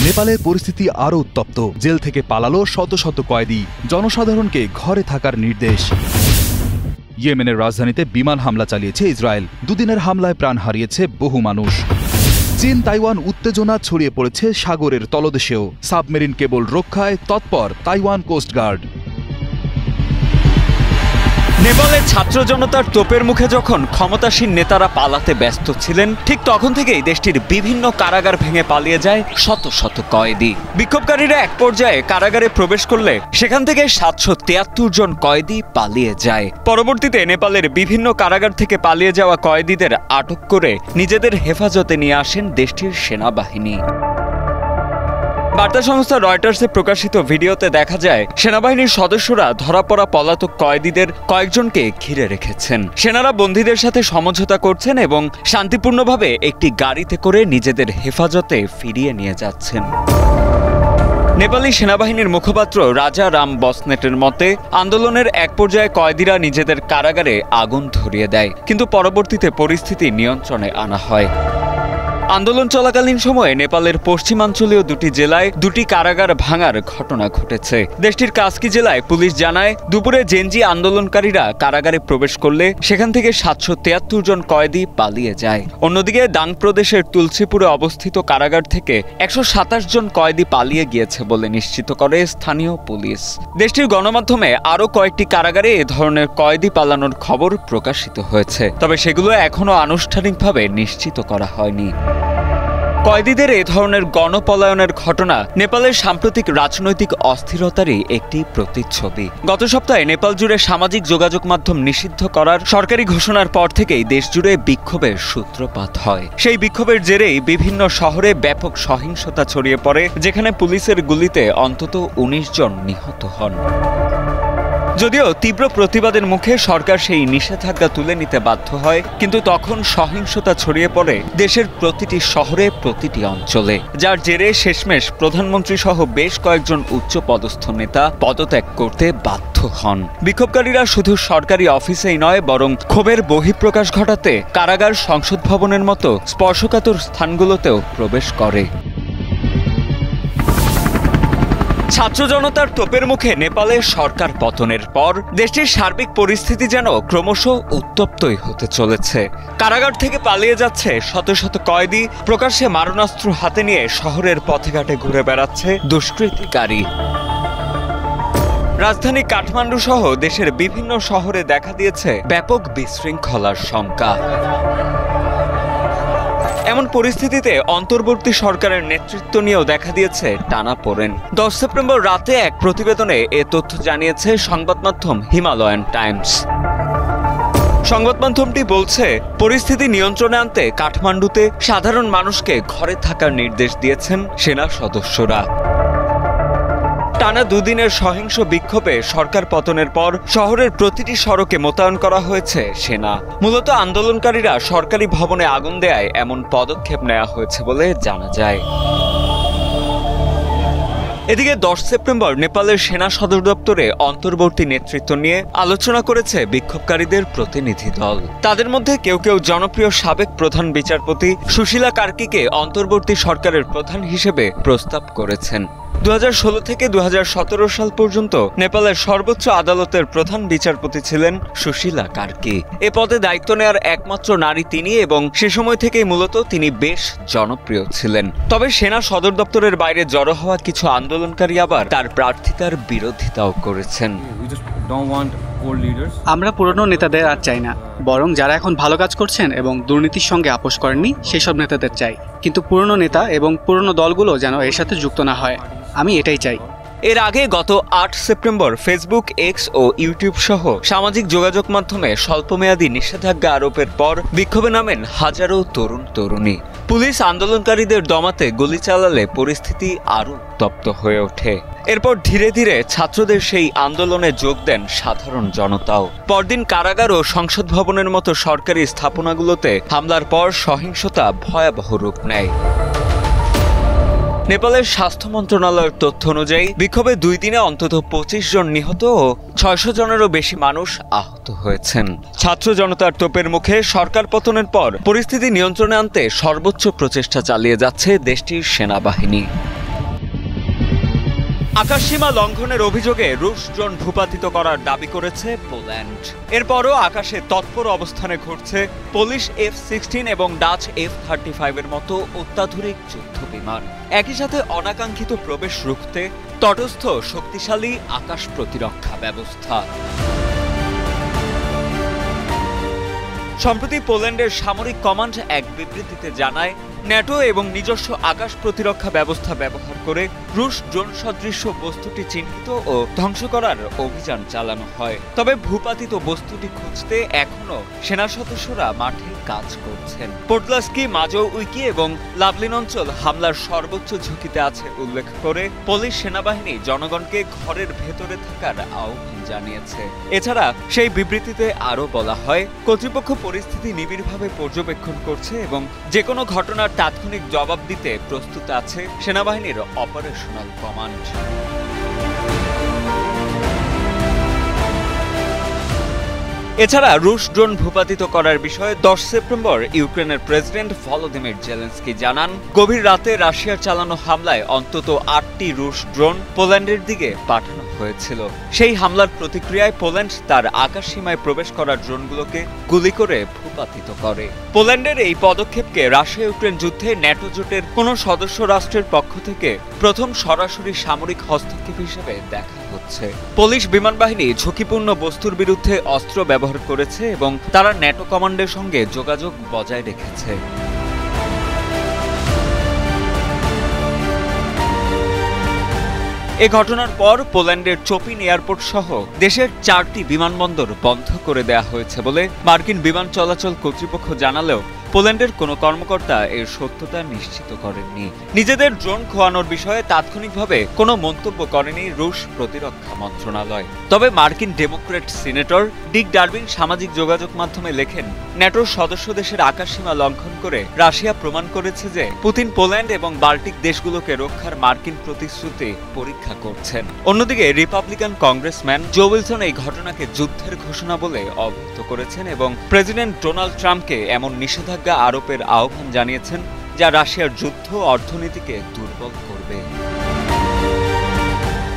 নেপালের পরিস্থিতি আরও উত্তপ্ত। জেল থেকে পালালো শত শত কয়েদি, জনসাধারণকে ঘরে থাকার নির্দেশ। ইয়েমেনের রাজধানীতে বিমান হামলা চালিয়েছে ইসরায়েল। দুদিনের হামলায় প্রাণ হারিয়েছে বহু মানুষ। চীন তাইওয়ান উত্তেজনা ছড়িয়ে পড়েছে সাগরের তলদেশেও। সাবমেরিন কেবল রক্ষায় তৎপর তাইওয়ান কোস্টগার্ড। নেপালের ছাত্র জনতার তোপের মুখে যখন ক্ষমতাসীন নেতারা পালাতে ব্যস্ত ছিলেন, ঠিক তখন থেকেই দেশটির বিভিন্ন কারাগার ভেঙে পালিয়ে যায় শত শত কয়েদি। বিক্ষোভকারীরা এক পর্যায়ে কারাগারে প্রবেশ করলে সেখান থেকে ৭৭৩ জন কয়েদি পালিয়ে যায়। পরবর্তীতে নেপালের বিভিন্ন কারাগার থেকে পালিয়ে যাওয়া কয়েদিদের আটক করে নিজেদের হেফাজতে নিয়ে আসেন দেশটির সেনাবাহিনী। বার্তা সংস্থা রয়টার্সে প্রকাশিত ভিডিওতে দেখা যায় সেনাবাহিনীর সদস্যরা ধরা পড়া পলাতক কয়েদিদের কয়েকজনকে ঘিরে রেখেছেন। সেনারা বন্দীদের সাথে সমঝোতা করছেন এবং শান্তিপূর্ণভাবে একটি গাড়িতে করে নিজেদের হেফাজতে ফিরিয়ে নিয়ে যাচ্ছেন। নেপালি সেনাবাহিনীর মুখপাত্র রাজা রাম বসনেটের মতে, আন্দোলনের এক পর্যায়ে কয়েদিরা নিজেদের কারাগারে আগুন ধরিয়ে দেয়, কিন্তু পরবর্তীতে পরিস্থিতি নিয়ন্ত্রণে আনা হয়। আন্দোলন চলাকালীন সময়ে নেপালের পশ্চিমাঞ্চলীয় দুটি জেলায় দুটি কারাগার ভাঙার ঘটনা ঘটেছে। দেশটির কাস্কি জেলায় পুলিশ জানায়, দুপুরে জেনজি আন্দোলনকারীরা কারাগারে প্রবেশ করলে সেখান থেকে ৭৭৩ জন কয়েদি পালিয়ে যায়। অন্যদিকে দাং প্রদেশের তুলসীপুরে অবস্থিত কারাগার থেকে ১২৭ জন কয়েদি পালিয়ে গিয়েছে বলে নিশ্চিত করে স্থানীয় পুলিশ। দেশটির গণমাধ্যমে আরও কয়েকটি কারাগারে এ ধরনের কয়েদি পালানোর খবর প্রকাশিত হয়েছে, তবে সেগুলো এখনও আনুষ্ঠানিকভাবে নিশ্চিত করা হয়নি। কয়েদিদের এ ধরনের গণপলায়নের ঘটনা নেপালের সাম্প্রতিক রাজনৈতিক অস্থিরতারই একটি প্রতিচ্ছবি। গত সপ্তাহে নেপাল জুড়ে সামাজিক যোগাযোগ মাধ্যম নিষিদ্ধ করার সরকারি ঘোষণার পর থেকেই দেশ জুড়ে বিক্ষোভের সূত্রপাত হয়। সেই বিক্ষোভের জেরেই বিভিন্ন শহরে ব্যাপক সহিংসতা ছড়িয়ে পড়ে, যেখানে পুলিশের গুলিতে অন্তত ১৯ জন নিহত হন। যদিও তীব্র প্রতিবাদের মুখে সরকার সেই নিষেধাজ্ঞা তুলে নিতে বাধ্য হয়, কিন্তু তখন সহিংসতা ছড়িয়ে পড়ে দেশের প্রতিটি শহরে, প্রতিটি অঞ্চলে, যার জেরে শেষমেশ প্রধানমন্ত্রী সহ বেশ কয়েকজন উচ্চপদস্থ নেতা পদত্যাগ করতে বাধ্য হন। বিক্ষোভকারীরা শুধু সরকারি অফিসেই নয়, বরং ক্ষোভের বহিঃপ্রকাশ ঘটাতে কারাগার, সংসদ ভবনের মতো স্পর্শকাতর স্থানগুলোতেও প্রবেশ করে। ছাত্র জনতার তোপের মুখে নেপালের সরকার পতনের পর দেশটির সার্বিক পরিস্থিতি যেন ক্রমশ উত্তপ্তই হতে চলেছে। কারাগার থেকে পালিয়ে যাচ্ছে শত শত কয়েদি, প্রকাশ্যে মারণাস্ত্র হাতে নিয়ে শহরের পথেঘাটে ঘুরে বেড়াচ্ছে দুষ্কৃতিকারী। রাজধানী কাঠমান্ডু সহ দেশের বিভিন্ন শহরে দেখা দিয়েছে ব্যাপক বিশৃঙ্খলার শঙ্কা। এমন পরিস্থিতিতে অন্তর্বর্তী সরকারের নেতৃত্ব নিয়েও দেখা দিয়েছে টানাপোড়েন। 10 সেপ্টেম্বর রাতে এক প্রতিবেদনে এ তথ্য জানিয়েছে সংবাদ মাধ্যম হিমালয়ান টাইমস। সংবাদ মাধ্যমটি বলছে, পরিস্থিতি নিয়ন্ত্রণে আনতে কাঠমান্ডুতে সাধারণ মানুষকে ঘরে থাকার নির্দেশ দিয়েছেন সেনা সদস্যরা। টানা দুদিনের সহিংস বিক্ষোভে সরকার পতনের পর শহরের প্রতিটি সড়কে মোতায়েন করা হয়েছে সেনা। মূলত আন্দোলনকারীরা সরকারি ভবনে আগুন দেয়ায় এমন পদক্ষেপ নেওয়া হয়েছে বলে জানা যায়। এদিকে 10 সেপ্টেম্বর নেপালের সেনা সদর দপ্তরে অন্তর্বর্তী নেতৃত্ব নিয়ে আলোচনা করেছে বিক্ষোভকারীদের প্রতিনিধি দল। তাদের মধ্যে কেউ কেউ জনপ্রিয় সাবেক প্রধান বিচারপতি সুশীলা কার্কিকে অন্তর্বর্তী সরকারের প্রধান হিসেবে প্রস্তাব করেছেন। 2016 থেকে 2017 সাল পর্যন্ত নেপালের সর্বোচ্চ আদালতের প্রধান বিচারপতি ছিলেন সুশীলা কার্কি। এ পদে দায়িত্ব নেওয়ার একমাত্র নারী তিনি এবং সে সময় থেকেই মূলত তিনি বেশ জনপ্রিয় ছিলেন। তবে সেনা সদর দপ্তরের বাইরে জড়ো হওয়া কিছু আন্দোলনকারী আবার তার প্রার্থিতার বিরোধিতাও করেছেন। আমরা পুরনো নেতাদের আর চাই না, বরং যারা এখন ভালো কাজ করছেন এবং দুর্নীতির সঙ্গে আপোষ করেননি সেসব নেতাদের চাই। কিন্তু পুরনো নেতা এবং পুরনো দলগুলো যেন এর সাথে যুক্ত না হয়, আমি এটাই চাই। এর আগে গত 8 সেপ্টেম্বর ফেসবুক, এক্স ও ইউটিউব সহ সামাজিক যোগাযোগ মাধ্যমে স্বল্পমেয়াদী নিষেধাজ্ঞা আরোপের পর বিক্ষোভে নামেন হাজারো তরুণ তরুণী। পুলিশ আন্দোলনকারীদের দমাতে গুলি চালালে পরিস্থিতি আরও উত্তপ্ত হয়ে ওঠে। এরপর ধীরে ধীরে ছাত্রদের সেই আন্দোলনে যোগ দেন সাধারণ জনতাও। পরদিন কারাগার ও সংসদ ভবনের মতো সরকারি স্থাপনাগুলোতে হামলার পর সহিংসতা ভয়াবহ রূপ নেয়। নেপালের স্বাস্থ্য মন্ত্রণালয়ের তথ্য অনুযায়ী বিক্ষোভে 2 দিনে অন্তত 25 জন নিহত ও 600 জনেরও বেশি মানুষ আহত হয়েছেন। ছাত্র জনতার তোপের মুখে সরকার পতনের পর পরিস্থিতি নিয়ন্ত্রণে আনতে সর্বোচ্চ প্রচেষ্টা চালিয়ে যাচ্ছে দেশটির সেনাবাহিনী। আকাশসীমা লঙ্ঘনের অভিযোগে রুশ ড্রোন ভূপাতিত করার দাবি করেছে পোল্যান্ড। এরপরও আকাশে তৎপর অবস্থানে ঘুরছে পোলিশ F-16 এবং ডাচ F-35 এর মতো অত্যাধুনিক যুদ্ধ বিমান। একই সাথে অনাকাঙ্ক্ষিত প্রবেশ রুখতে তটস্থ শক্তিশালী আকাশ প্রতিরক্ষা ব্যবস্থা। সম্প্রতি পোল্যান্ডের সামরিক কমান্ড এক বিবৃতিতে জানায়, ন্যাটো এবং নিজস্ব আকাশ প্রতিরক্ষা ব্যবস্থা ব্যবহার করে রুশ ড্রোন সদৃশ্য বস্তুটি চিহ্নিত ও ধ্বংস করার অভিযান চালানো হয়। তবে ভূপাতিত বস্তুটি খুঁজতে এখনো সেনা সদস্যরা মাঠে কাজ করছেন। পোডলাস্কি, মাজোউইকি এবং লাভলিন অঞ্চল হামলার সর্বোচ্চ ঝুঁকিতে আছে উল্লেখ করে পুলিশ সেনাবাহিনী জনগণকে ঘরের ভেতরে থাকার আহ্বান জানিয়েছে। এছাড়া সেই বিবৃতিতে আরও বলা হয়, কর্তৃপক্ষ পরিস্থিতি নিবিড়ভাবে পর্যবেক্ষণ করছে এবং যে কোনো ঘটনার তাৎক্ষণিক জবাব দিতে প্রস্তুত আছে সেনাবাহিনীর অপারেশনাল কমান্ড। এছাড়া রুশ ড্রোন ভূপাতিত করার বিষয়ে 10 সেপ্টেম্বর ইউক্রেনের প্রেসিডেন্ট ভলোদিমির জেলেনস্কি জানান, গভীর রাতে রাশিয়ার চালানো হামলায় অন্তত 8টি রুশ ড্রোন পোল্যান্ডের দিকে পাঠানো হয়েছিল। সেই হামলার প্রতিক্রিয়ায় পোল্যান্ড তার আকাশসীমায় প্রবেশ করা ড্রোনগুলোকে গুলি করে ভূপাতিত করে। পোল্যান্ডের এই পদক্ষেপকে রাশিয়া ইউক্রেন যুদ্ধে ন্যাটো জোটের কোনো সদস্য রাষ্ট্রের পক্ষ থেকে প্রথম সরাসরি সামরিক হস্তক্ষেপ হিসেবে দেখা হচ্ছে। পুলিশ বিমান বাহিনী ঝুঁকিপূর্ণ বস্তুর বিরুদ্ধে অস্ত্র ব্যবহার করেছে এবং তারা ন্যাটো কমান্ডের সঙ্গে যোগাযোগ বজায় রেখেছে। এ ঘটনার পর পোল্যান্ডের চোপিন এয়ারপোর্ট সহ দেশের 4টি বিমানবন্দর বন্ধ করে দেওয়া হয়েছে বলে মার্কিন বিমান চলাচল কর্তৃপক্ষ জানালেও পোল্যান্ডের কোনো কর্মকর্তা এর সত্যতা নিশ্চিত করেননি। নিজেদের ড্রোন খোয়ানোর বিষয়ে তাৎক্ষণিকভাবে কোনো মন্তব্য করেনি রুশ প্রতিরক্ষা মন্ত্রণালয়। তবে মার্কিন ডেমোক্র্যাট সিনেটর ডিক ডারবিন সামাজিক যোগাযোগ মাধ্যমে লেখেন, ন্যাটোর সদস্য দেশের আকাশসীমা লঙ্ঘন করে রাশিয়া প্রমাণ করেছে যে পুতিন পোল্যান্ড এবং বাল্টিক দেশগুলোকে রক্ষার মার্কিন প্রতিশ্রুতি পরীক্ষা করছেন। অন্যদিকে রিপাবলিকান কংগ্রেসম্যান জো উইলসন এই ঘটনাকে যুদ্ধের ঘোষণা বলে অভিহিত করেছেন এবং প্রেসিডেন্ট ডোনাল্ড ট্রাম্পকে এমন নিষেধাজ্ঞা আরোপের আহ্বান জানিয়েছেন যা রাশিয়ার যুদ্ধ অর্থনীতিকে দুর্বল করবে।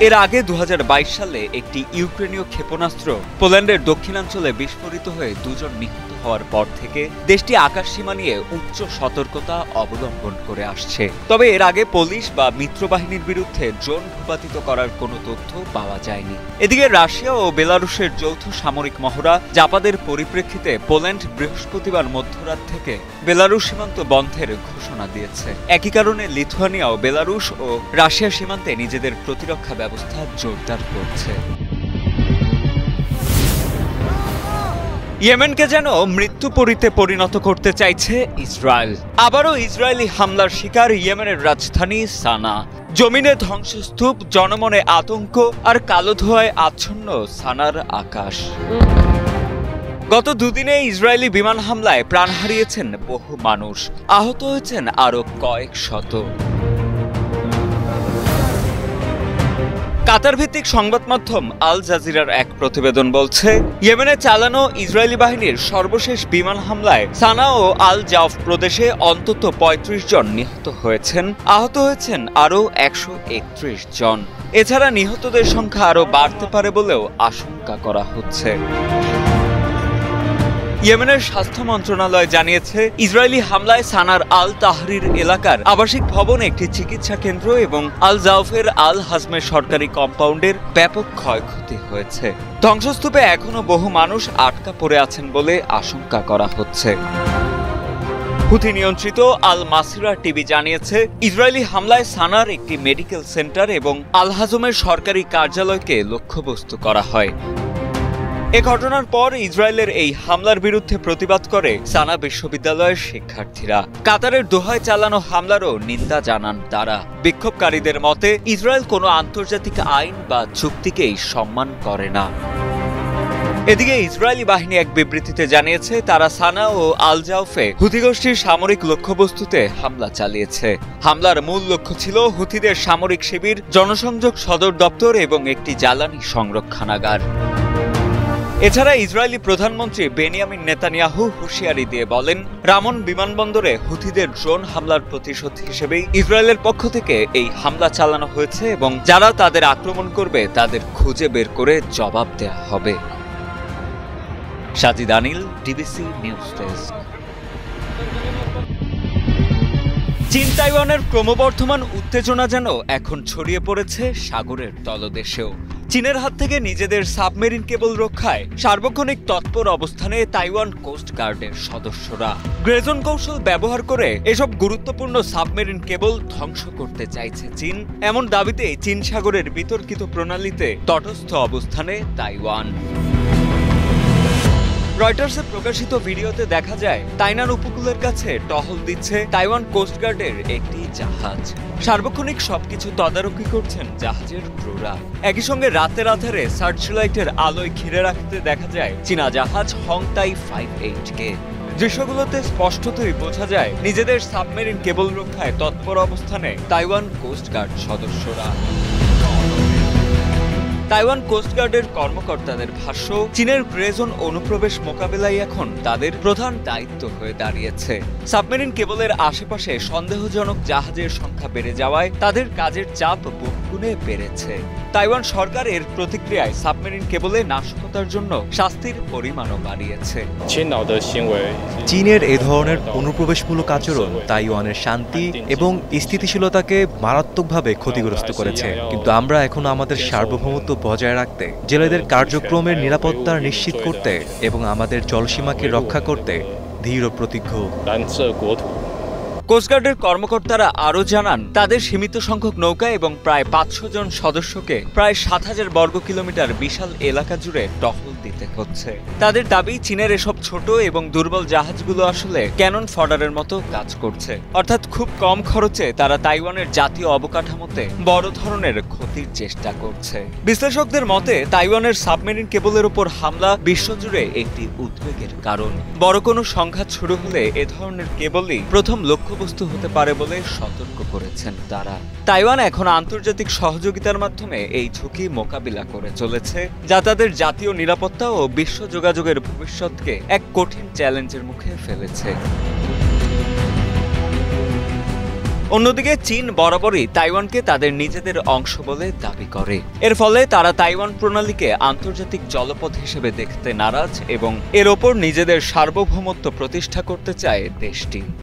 এর আগে 2022 সালে একটি ইউক্রেনীয় ক্ষেপণাস্ত্র পোল্যান্ডের দক্ষিণাঞ্চলে বিস্ফোরিত হয়ে 2 জন নিহত হওয়ার পর থেকে দেশটি আকাশসীমা নিয়ে উচ্চ সতর্কতা অবলম্বন করে আসছে। তবে এর আগে পুলিশ বা মিত্রবাহিনীর বিরুদ্ধে ড্রোন ভূপাতিত করার কোনো তথ্য পাওয়া যায়নি। এদিকে রাশিয়া ও বেলারুশের যৌথ সামরিক মহড়া জাপাদের পরিপ্রেক্ষিতে পোল্যান্ড বৃহস্পতিবার মধ্যরাত থেকে বেলারুশ সীমান্ত বন্ধের ঘোষণা দিয়েছে। একই কারণে লিথুয়ানিয়া ও বেলারুশ ও রাশিয়া সীমান্তে নিজেদের প্রতিরক্ষা ব্যবস্থা জোরদার করছে। ইয়েমেনকে যেন মৃত্যুপরীতে পরিণত করতে চাইছে ইসরায়েল। আবারও ইসরায়েলি হামলার শিকার ইয়েমেনের রাজধানী সানা। জমিনে ধ্বংসস্তূপ, জনমনে আতঙ্ক আর কালো ধোঁয়ায় আচ্ছন্ন সানার আকাশ। গত দুদিনে ইসরায়েলি বিমান হামলায় প্রাণ হারিয়েছেন বহু মানুষ, আহত হয়েছেন আরো কয়েক শত। কাতার ভিত্তিক সংবাদ মাধ্যম আল জাজিরার এক প্রতিবেদন বলছে, ইয়েমেনে চালানো ইসরায়েলি বাহিনীর সর্বশেষ বিমান হামলায় সানা ও আল জাউফ প্রদেশে অন্তত 35 জন নিহত হয়েছেন, আহত হয়েছেন আরও 131 জন। এছাড়া নিহতদের সংখ্যা আরও বাড়তে পারে বলেও আশঙ্কা করা হচ্ছে। ইয়েমেনের স্বাস্থ্য মন্ত্রণালয় জানিয়েছে, ইসরায়েলি হামলায় সানার আল তাহরির এলাকার আবাসিক ভবন, একটি চিকিৎসা কেন্দ্র এবং আল জাউফের আল হাজমের সরকারি কম্পাউন্ডের ব্যাপক ক্ষয়ক্ষতি হয়েছে। ধ্বংসস্তূপে এখনো বহু মানুষ আটকা পড়ে আছেন বলে আশঙ্কা করা হচ্ছে। হুথি নিয়ন্ত্রিত আল মাসিরা টিভি জানিয়েছে, ইসরায়েলি হামলায় সানার একটি মেডিকেল সেন্টার এবং আল হাজমের সরকারি কার্যালয়কে লক্ষ্যবস্তু করা হয়। এ ঘটনার পর ইসরায়েলের এই হামলার বিরুদ্ধে প্রতিবাদ করে সানা বিশ্ববিদ্যালয়ের শিক্ষার্থীরা। কাতারের দোহায় চালানো হামলারও নিন্দা জানান তারা। বিক্ষোভকারীদের মতে, ইসরায়েল কোনো আন্তর্জাতিক আইন বা চুক্তিকেই সম্মান করে না। এদিকে ইসরায়েলি বাহিনী এক বিবৃতিতে জানিয়েছে, তারা সানা ও আল জাউফে হুথি গোষ্ঠীর সামরিক লক্ষ্যবস্তুতে হামলা চালিয়েছে। হামলার মূল লক্ষ্য ছিল হুথিদের সামরিক শিবির, জনসংযোগ সদর দপ্তর এবং একটি জ্বালানি সংরক্ষণাগার। এছাড়া ইসরায়েলি প্রধানমন্ত্রী বেনিয়ামিন নেতানিয়াহু হুঁশিয়ারি দিয়ে বলেন, রামন বিমানবন্দরে হুথিদের ড্রোন হামলার প্রতিশোধ হিসেবেই ইসরায়েলের পক্ষ থেকে এই হামলা চালানো হয়েছে এবং যারা তাদের আক্রমণ করবে তাদের খুঁজে বের করে জবাব দেয়া হবে। সাজিদ আনিল, ডিবিসি নিউজ ডেস্ক। চীন তাইওয়ানের ক্রমবর্ধমান উত্তেজনা যেন এখন ছড়িয়ে পড়েছে সাগরের তলদেশেও। চীনের হাত থেকে নিজেদের সাবমেরিন কেবল রক্ষায় সার্বক্ষণিক তৎপর অবস্থানে তাইওয়ান কোস্ট গার্ডের সদস্যরা। গ্রেজন কৌশল ব্যবহার করে এসব গুরুত্বপূর্ণ সাবমেরিন কেবল ধ্বংস করতে চাইছে চীন। এমন দাবিতেই চীন সাগরের বিতর্কিত প্রণালীতে তটস্থ অবস্থানে তাইওয়ান। রয়টার্সে প্রকাশিত ভিডিওতে দেখা যায় তাইনান উপকূলের কাছে টহল দিচ্ছে তাইওয়ান কোস্টগার্ডের একটি জাহাজ। সার্বক্ষণিক সবকিছু তদারকি করছেন জাহাজের ক্রুরা। একই সঙ্গে রাতের আধারে সার্চ লাইটের আলোয় ঘিরে রাখতে দেখা যায় চীনা জাহাজ হংতাই 58-কে। দৃশ্যগুলোতে স্পষ্টতই বোঝা যায় নিজেদের সাবমেরিন কেবল রক্ষায় তৎপর অবস্থানে তাইওয়ান কোস্টগার্ড সদস্যরা। তাইওয়ান কোস্টগার্ডের কর্মকর্তাদের ভাষ্য, চীনের গ্রেজন অনুপ্রবেশ মোকাবিলায় এখন তাদের প্রধান দায়িত্ব হয়ে দাঁড়িয়েছে। সাবমেরিন কেবলের আশেপাশে সন্দেহজনক জাহাজের সংখ্যা বেড়ে যাওয়ায় তাদের কাজের চাপ বহুগুণে বেড়েছে। তাইওয়ান সরকার এর প্রতিক্রিয়ায় সাবমেরিন কেবলে নাশকতার জন্য শাস্তির পরিমাণও বাড়িয়েছে। চীনের এ ধরনের অনুপ্রবেশমূলক আচরণ তাইওয়ানের শান্তি এবং স্থিতিশীলতাকে মারাত্মকভাবে ক্ষতিগ্রস্ত করেছে, কিন্তু আমরা এখন আমাদের সার্বভৌমত্ব বজায় রাখতে, জেলেদের কার্যক্রমের নিরাপত্তা নিশ্চিত করতে এবং আমাদের জলসীমাকে রক্ষা করতে দৃঢ় প্রতিজ্ঞ। কোস্টগার্ডের কর্মকর্তারা আরও জানান, তাদের সীমিত সংখ্যক নৌকা এবং প্রায় 500 জন সদস্যকে প্রায় 7000 বর্গ কিলোমিটার বিশাল এলাকা জুড়ে টহল দিতে হচ্ছে। তাদের দাবি, চীনের এসব ছোট এবং দুর্বল জাহাজগুলো আসলে ক্যানন ফডারের মতো কাজ করছে, অর্থাৎ খুব কম খরচে তারা তাইওয়ানের জাতীয় অবকাঠামোতে বড় ধরনের ক্ষতির চেষ্টা করছে। বিশ্লেষকদের মতে তাইওয়ানের সাবমেরিন কেবলের উপর হামলা বিশ্বজুড়ে একটি উদ্বেগের কারণ। বড় কোনো সংঘাত শুরু হলে এ ধরনের কেবলই প্রথম লক্ষ্যবস্তু হতে পারে বলে সতর্ক করেছেন তারা। তাইওয়ান এখন আন্তর্জাতিক সহযোগিতার মাধ্যমে এই ঝুঁকি মোকাবিলা করে চলেছে, যা তাদের জাতীয় নিরাপত্তা ও বিশ্ব যোগাযোগের ভবিষ্যৎকে এক কঠিন চ্যালেঞ্জের মুখে ফেলেছে। অন্যদিকে চীন বরাবরই তাইওয়ানকে তাদের নিজেদের অংশ বলে দাবি করে। এর ফলে তারা তাইওয়ান প্রণালীকে আন্তর্জাতিক জলপথ হিসেবে দেখতে নারাজ এবং এর ওপর নিজেদের সার্বভৌমত্ব প্রতিষ্ঠা করতে চায় দেশটি।